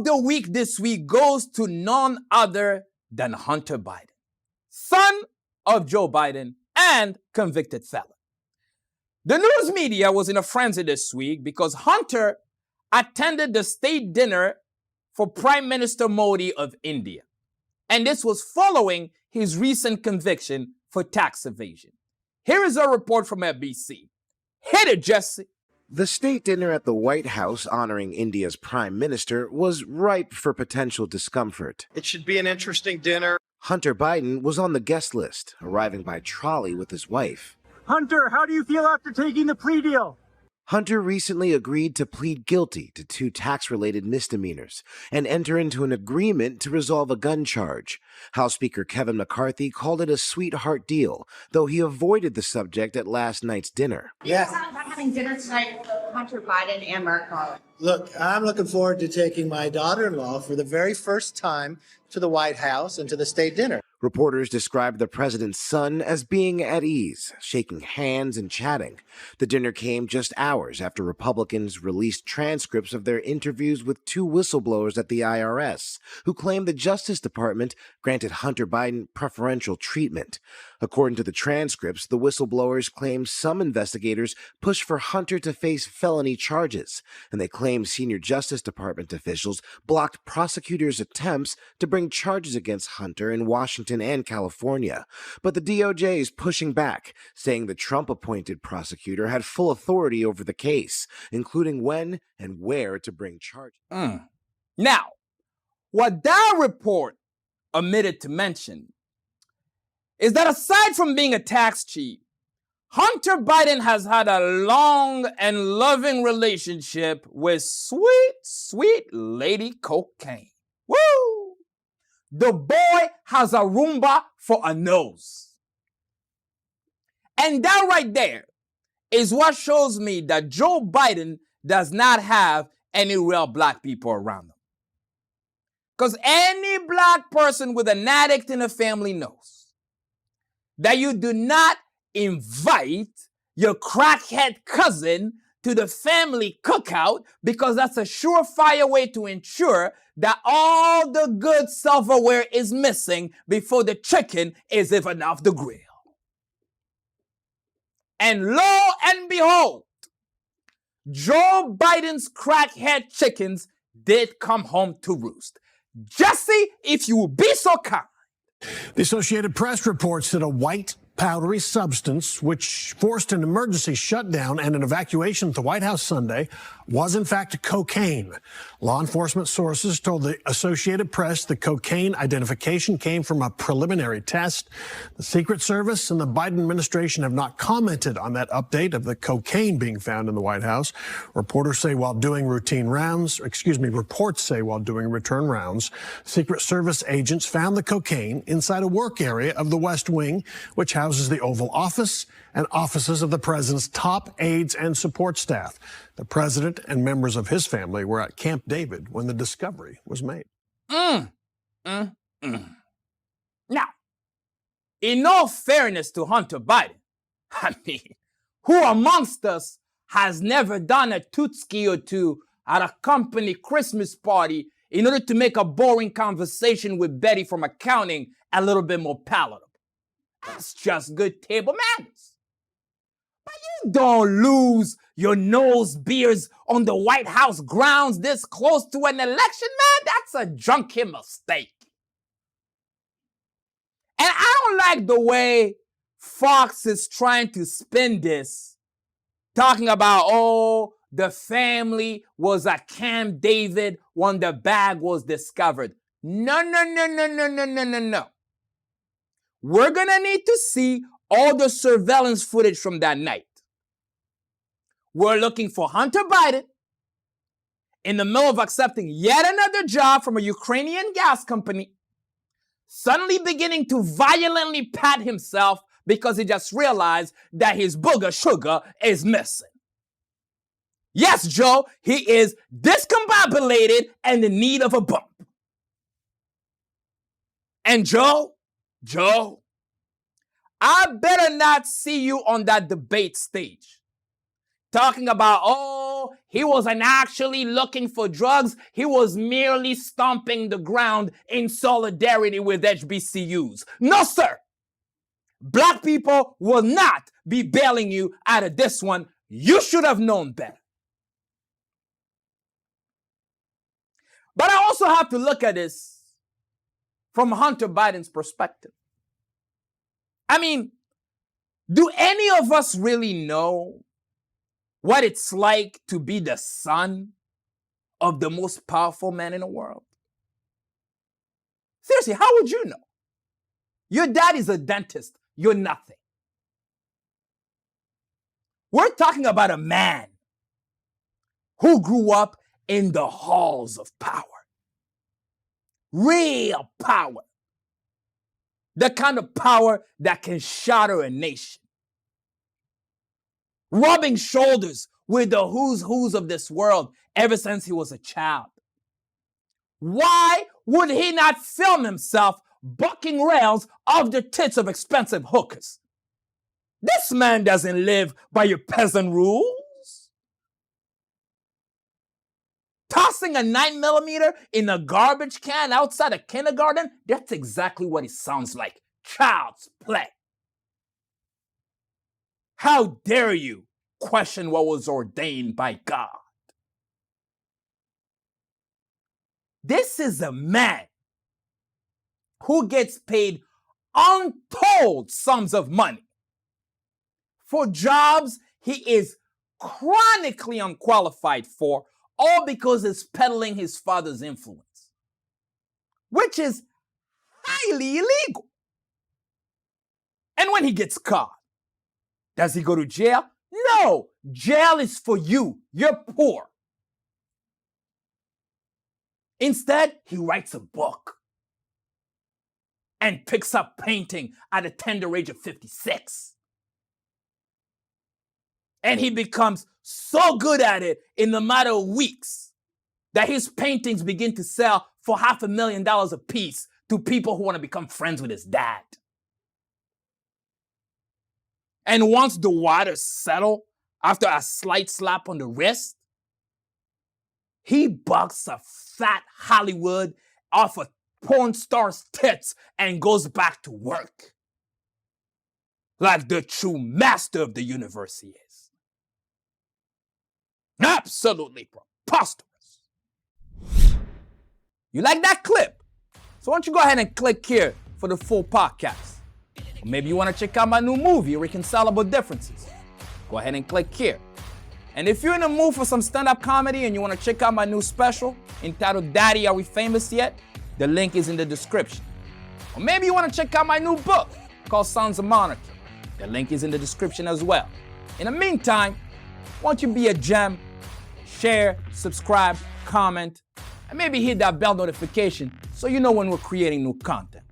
of the week this week goes to none other than Hunter Biden, son of Joe Biden and convicted felon. The news media was in a frenzy this week because Hunter attended the state dinner for Prime Minister Modi of India. And this was following his recent conviction for tax evasion. Here is a report from NBC. Hit it, Jesse. The state dinner at the White House honoring India's prime minister was ripe for potential discomfort. It should be an interesting dinner. Hunter Biden was on the guest list, arriving by trolley with his wife. Hunter, how do you feel after taking the plea deal? Hunter recently agreed to plead guilty to 2 tax-related misdemeanors and enter into an agreement to resolve a gun charge. House Speaker Kevin McCarthy called it a sweetheart deal, though he avoided the subject at last night's dinner. Yes. I'm having dinner tonight with Hunter Biden and Mark Carlin. Look, I'm looking forward to taking my daughter-in-law for the very first time to the White House and to the state dinner. Reporters described the president's son as being at ease, shaking hands and chatting. The dinner came just hours after Republicans released transcripts of their interviews with 2 whistleblowers at the IRS, who claimed the Justice Department granted Hunter Biden preferential treatment. According to the transcripts, the whistleblowers claimed some investigators pushed for Hunter to face felony charges, and they claimed senior Justice Department officials blocked prosecutors' attempts to bring charges against Hunter in Washington and California. But the DOJ is pushing back, saying the Trump-appointed prosecutor had full authority over the case, including when and where to bring charges. Now, what that report omitted to mention is that aside from being a tax cheat, Hunter Biden has had a long and loving relationship with sweet, sweet Lady Cocaine. Woo! The boy has a Roomba for a nose. And that right there is what shows me that Joe Biden does not have any real black people around him. Because any black person with an addict in a family knows that you do not invite your crackhead cousin to the family cookout, because that's a surefire way to ensure that all the good silverware is missing before the chicken is even off the grill. And lo and behold, Joe Biden's crackhead chickens did come home to roost. Jesse, if you will be so kind. The Associated Press reports that a white powdery substance, which forced an emergency shutdown and an evacuation at the White House Sunday, was in fact cocaine. Law enforcement sources told the Associated Press the cocaine identification came from a preliminary test. The Secret Service and the Biden administration have not commented on that update of the cocaine being found in the White House. Reports say while doing return rounds, Secret Service agents found the cocaine inside a work area of the West Wing, which houses the Oval Office and offices of the president's top aides and support staff. The president and members of his family were at Camp David when the discovery was made. Now, in all fairness to Hunter Biden, I mean, who amongst us has never done a tootski or two at a company Christmas party in order to make a boring conversation with Betty from accounting a little bit more palatable? That's just good table manners. But you don't lose your nose beards on the White House grounds this close to an election, man. That's a drunken mistake. And I don't like the way Fox is trying to spin this, talking about, oh, the family was at Camp David when the bag was discovered. No. We're going to need to see all the surveillance footage from that night. We're looking for Hunter Biden in the middle of accepting yet another job from a Ukrainian gas company, suddenly beginning to violently pat himself because he just realized that his booger sugar is missing. Yes, Joe, he is discombobulated and in need of a bump. And Joe, I better not see you on that debate stage talking about, oh, He wasn't actually looking for drugs. He was merely stomping the ground in solidarity with HBCUs. No, sir. Black people will not be bailing you out of this one. You should have known better. But I also have to look at this from Hunter Biden's perspective. I mean, do any of us really know what it's like to be the son of the most powerful man in the world? Seriously, how would you know? Your dad is a dentist. You're nothing. We're talking about a man who grew up in the halls of power. Real power. The kind of power that can shatter a nation. Rubbing shoulders with the who's who's of this world ever since he was a child. Why would he not film himself bucking rails off the tits of expensive hookers? This man doesn't live by your peasant rules. Tossing a 9mm in a garbage can outside a kindergarten, that's exactly what it sounds like. Child's play. How dare you question what was ordained by God? This is a man who gets paid untold sums of money for jobs he is chronically unqualified for, all because he's peddling his father's influence, which is highly illegal. And when he gets caught, does he go to jail? No, jail is for you. You're poor. Instead, he writes a book and picks up painting at the tender age of 56. And he becomes so good at it in a matter of weeks that his paintings begin to sell for $500,000 a piece to people who want to become friends with his dad. And once the waters settle after a slight slap on the wrist, he bucks a fat Hollywood off a porn star's tits and goes back to work like the true master of the universe he is. Absolutely preposterous. You like that clip? So why don't you go ahead and click here for the full podcast. Or maybe you want to check out my new movie, Irreconcilable Differences. Go ahead and click here. And if you're in the mood for some stand-up comedy and you want to check out my new special entitled Daddy, Are We Famous Yet? The link is in the description. Or maybe you want to check out my new book called Sons of Monarchy. The link is in the description as well. In the meantime, why don't you be a gem, share, subscribe, comment, and maybe hit that bell notification so you know when we're creating new content.